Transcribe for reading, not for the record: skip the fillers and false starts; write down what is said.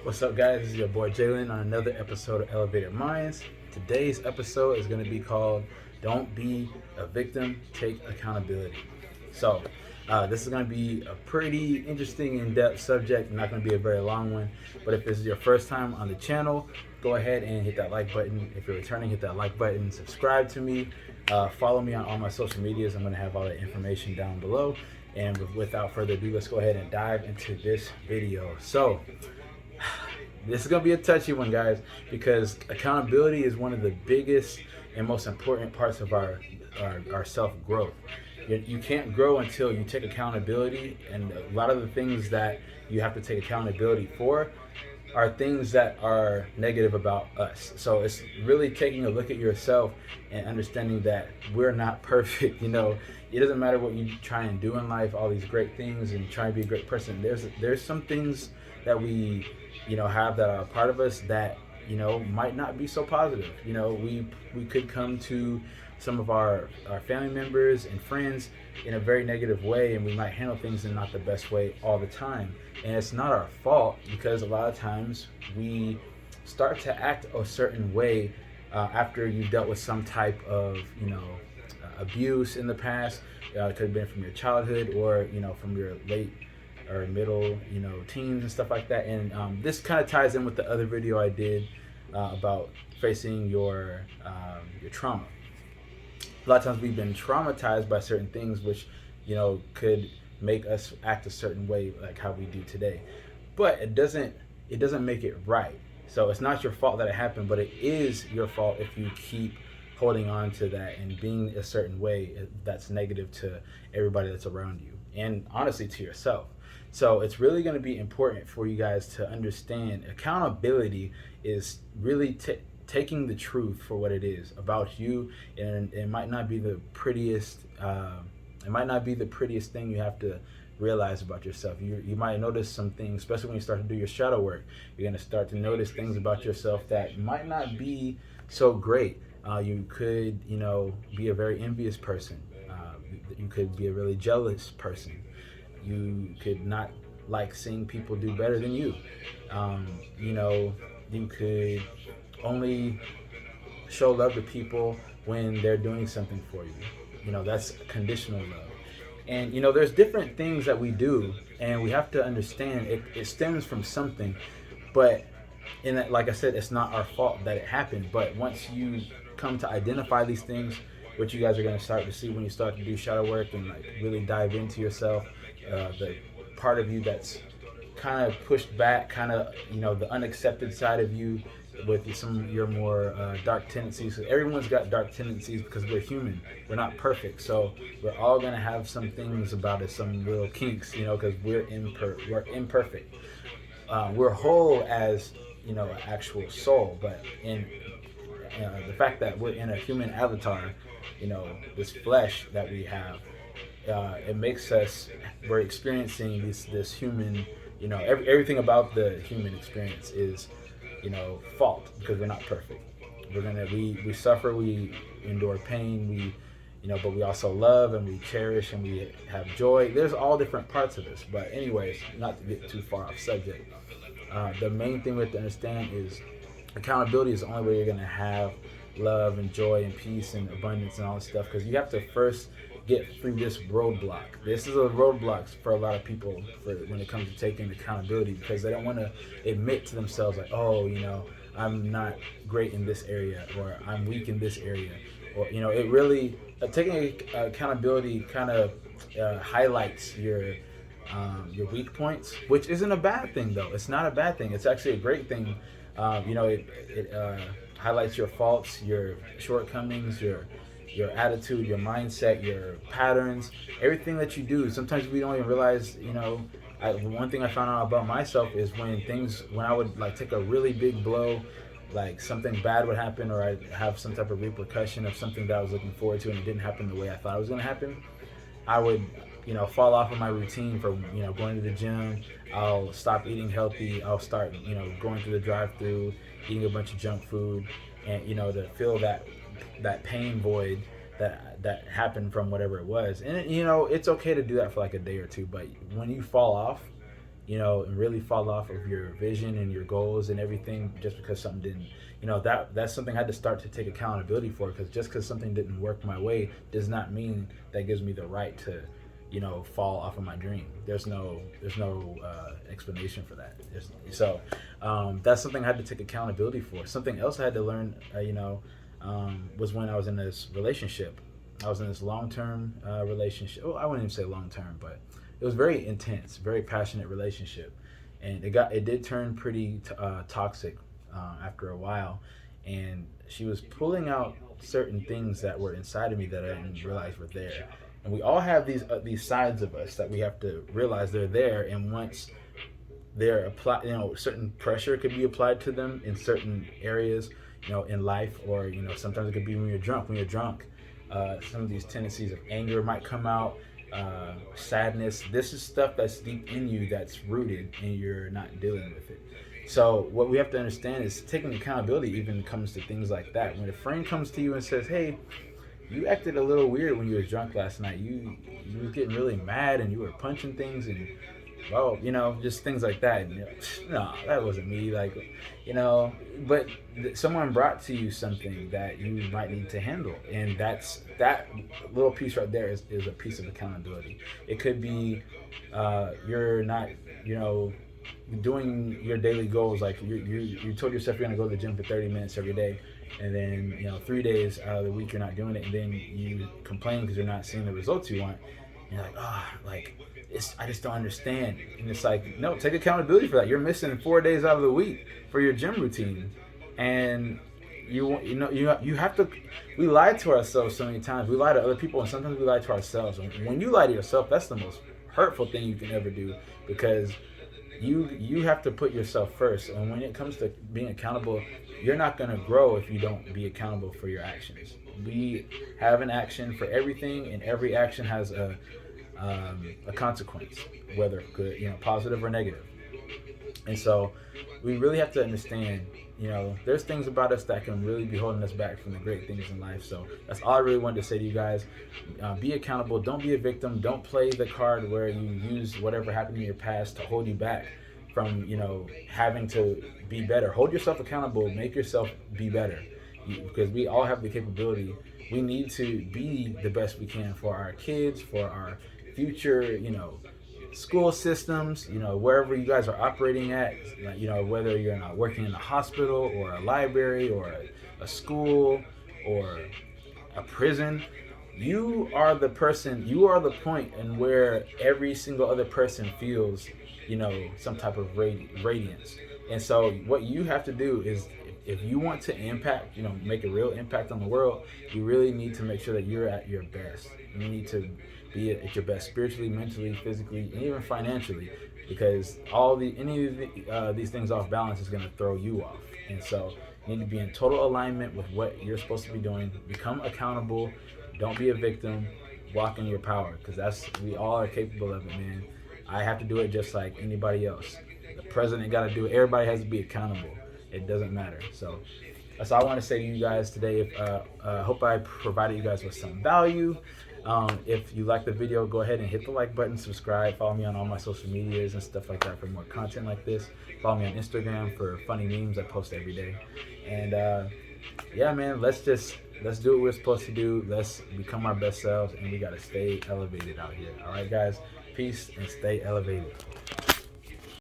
What's up, guys? This is your boy Jalen on another episode of Elevated Minds. Today's episode is going to be called Don't Be a Victim, Take Accountability. So, this is going to be a pretty interesting, in-depth subject. Not going to be a very long one, but if this is your first time on the channel, go ahead and hit that like button. If you're returning, hit that like button. Subscribe to me. Follow me on all my social medias. I'm going to have all that information down below. And without further ado, let's go ahead and dive into this video. So, this is going to be a touchy one, guys, because accountability is one of the biggest and most important parts of our self-growth. You can't grow until you take accountability, and a lot of the things that you have to take accountability for are things that are negative about us. So it's really taking a look at yourself and understanding that we're not perfect. It doesn't matter what you try and do in life, all these great things, and try and be a great person. There's some things that we have that are a part of us that might not be so positive. We could come to some of our family members and friends in a very negative way, and we might handle things in not the best way all the time. And it's not our fault, because a lot of times we start to act a certain way after you've dealt with some type of abuse in the past. It could have been from your childhood, or from your late or middle teens and stuff like that. And this kind of ties in with the other video I did about facing your trauma. A lot of times we've been traumatized by certain things, which could make us act a certain way, like how we do today. But it doesn't make it right. So it's not your fault that it happened, but it is your fault if you keep holding on to that and being a certain way that's negative to everybody that's around you, and honestly to yourself. So it's really going to be important for you guys to understand accountability is really taking the truth for what it is about you. And it might not be the prettiest thing you have to realize about yourself. You might notice some things, especially when you start to do your shadow work. You're going to start to notice things about yourself that might not be so great. You could be a very envious person. You could be a really jealous person. You could not like seeing people do better than you. You could only show love to people when they're doing something for you. That's conditional love. And there's different things that we do, and we have to understand it stems from something. But like I said, it's not our fault that it happened. But once you come to identify these things, which you guys are going to start to see when you start to do shadow work and really dive into yourself, the part of you that's kind of pushed back, kind of the unaccepted side of you, with some of your more dark tendencies. So everyone's got dark tendencies because we're human. We're not perfect. So we're all going to have some things about us, some little kinks, because we're imperfect. We're whole as an actual soul, but in the fact that we're in a human avatar, this flesh that we have, it makes we're experiencing this human, everything about the human experience is fault, because we're not perfect. We suffer, we endure pain, but we also love, and we cherish, and we have joy. There's all different parts of this. But anyways, not to get too far off subject, the main thing we have to understand is accountability is the only way you're going to have love and joy and peace and abundance and all this stuff, because you have to first get through this roadblock. This is a roadblock for a lot of people when it comes to taking accountability, because they don't want to admit to themselves like, oh, I'm not great in this area, or I'm weak in this area, or it really taking accountability kind of highlights your weak points, which isn't a bad thing though. It's not a bad thing. It's actually a great thing. It highlights your faults, your shortcomings, your attitude, your mindset, your patterns, everything that you do. Sometimes we don't even realize, one thing I found out about myself is when I would take a really big blow, like something bad would happen, or I'd have some type of repercussion of something that I was looking forward to and it didn't happen the way I thought it was going to happen, I would, fall off of my routine for, going to the gym. I'll stop eating healthy. I'll start, going to the drive-through, eating a bunch of junk food, and, to fill that pain void that happened from whatever it was. And it's okay to do that for like a day or two, but when you fall off, and really fall off of your vision and your goals and everything just because something didn't, that's something I had to start to take accountability for, because just because something didn't work my way does not mean that gives me the right to, fall off of my dream. There's no explanation for that. That's something I had to take accountability for. Something else I had to learn, was when I was in this relationship. I was in this long-term relationship. Oh, I wouldn't even say long-term, but it was very intense, very passionate relationship, and it did turn pretty toxic after a while, and she was pulling out certain things that were inside of me that I didn't realize were there. And we all have these sides of us that we have to realize they're there, and once they're applied, certain pressure could be applied to them in certain areas, in life, or sometimes it could be when you're drunk. When you're drunk, some of these tendencies of anger might come out, sadness. This is stuff that's deep in you that's rooted, and you're not dealing with it. So what we have to understand is taking accountability even comes to things like that. When a friend comes to you and says, "Hey, you acted a little weird when you were drunk last night. You were getting really mad and you were punching things and well, just things like that." And no, that wasn't me. Like, but someone brought to you something that you might need to handle, and that little piece right there is a piece of accountability. It could be you're not, doing your daily goals. Like you told yourself you're gonna go to the gym for 30 minutes every day, and then 3 days out of the week you're not doing it, and then you complain because you're not seeing the results you want. And you're like, I just don't understand. And it's like, no, take accountability for that. You're missing 4 days out of the week for your gym routine, and you have to. We lie to ourselves so many times. We lie to other people, and sometimes we lie to ourselves. And when you lie to yourself, that's the most hurtful thing you can ever do, because you have to put yourself first. And when it comes to being accountable, you're not going to grow if you don't be accountable for your actions. We have an action for everything, and every action has a consequence, whether good, positive or negative. And so we really have to understand, there's things about us that can really be holding us back from the great things in life. So that's all I really wanted to say to you guys. Be accountable. Don't be a victim. Don't play the card where you use whatever happened in your past to hold you back from, having to be better. Hold yourself accountable. Make yourself be better, because we all have the capability. We need to be the best we can for our kids, for our future, school systems, wherever you guys are operating at, whether you're not working in a hospital or a library or a school or a prison. You are the person, you are the point in where every single other person feels, some type of radiance. And so what you have to do is, if you want to impact, make a real impact on the world, you really need to make sure that you're at your best. You need to be at your best spiritually, mentally, physically, and even financially, because any of these things off balance is going to throw you off. And so you need to be in total alignment with what you're supposed to be doing. Become accountable. Don't be a victim. Walk in your power, because we all are capable of it, man. I have to do it just like anybody else. The president got to do it. Everybody has to be accountable. It doesn't matter. So that's all I want to say to you guys today. Hope I provided you guys with some value. If you like the video, go ahead and hit the like button, subscribe, follow me on all my social medias and stuff like that for more content like this. Follow me on Instagram for funny memes I post every day. And yeah, man, let's do what we're supposed to do. Let's become our best selves, and we got to stay elevated out here. All right, guys, peace and stay elevated.